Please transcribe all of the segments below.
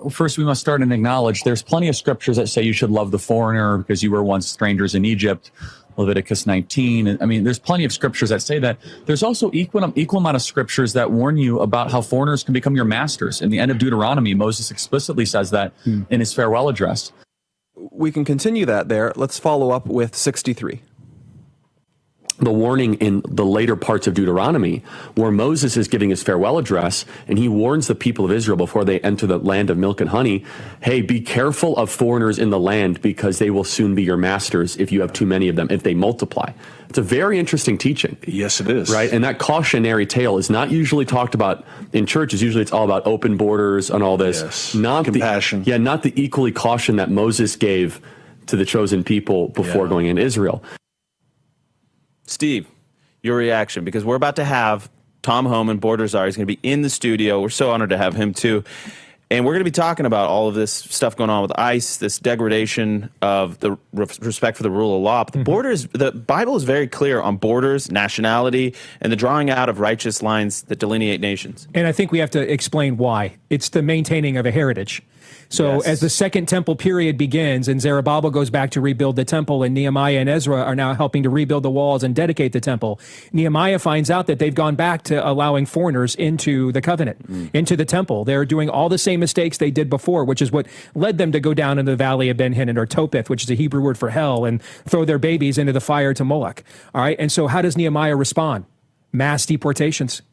first we must start and acknowledge there's plenty of scriptures that say you should love the foreigner because you were once strangers in Egypt. Leviticus 19. I mean, there's plenty of scriptures that say that. There's also equal amount of scriptures that warn you about how foreigners can become your masters. In the end of Deuteronomy, Moses explicitly says that in his farewell address. We can continue that there. Let's follow up with 63. The warning in the later parts of Deuteronomy, where Moses is giving his farewell address, and he warns the people of Israel before they enter the land of milk and honey, hey, be careful of foreigners in the land because they will soon be your masters if you have too many of them, if they multiply. It's a very interesting teaching. Yes, it is. Right? And that cautionary tale is not usually talked about in churches. Usually it's all about open borders and all this. Yes. Not compassion. Not the equally caution that Moses gave to the chosen people before going into Israel. Steve, your reaction, because we're about to have Tom Homan, Borders Czar. He's going to be in the studio. We're so honored to have him, too. And we're going to be talking about all of this stuff going on with ICE, this degradation of the respect for the rule of law. But the Bible is very clear on borders, nationality, and the drawing out of righteous lines that delineate nations. And I think we have to explain why. It's the maintaining of a heritage. So as the Second Temple period begins and Zerubbabel goes back to rebuild the temple and Nehemiah and Ezra are now helping to rebuild the walls and dedicate the temple, Nehemiah finds out that they've gone back to allowing foreigners into the covenant, into the temple. They're doing all the same mistakes they did before, which is what led them to go down in the valley of Ben Hinnom, or Topeth, which is a Hebrew word for hell, and throw their babies into the fire to Moloch. All right. And so how does Nehemiah respond? Mass deportations.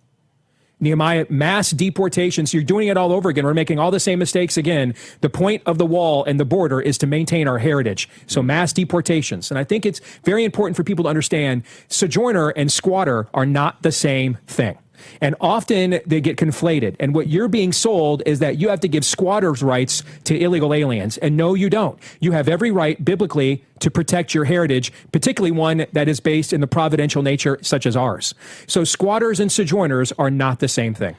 Nehemiah, mass deportations. You're doing it all over again. We're making all the same mistakes again. The point of the wall and the border is to maintain our heritage. So mass deportations. And I think it's very important for people to understand sojourner and squatter are not the same thing. And often they get conflated. And what you're being sold is that you have to give squatters' rights to illegal aliens. And no, you don't. You have every right biblically to protect your heritage, particularly one that is based in the providential nature such as ours. So squatters and sojourners are not the same thing.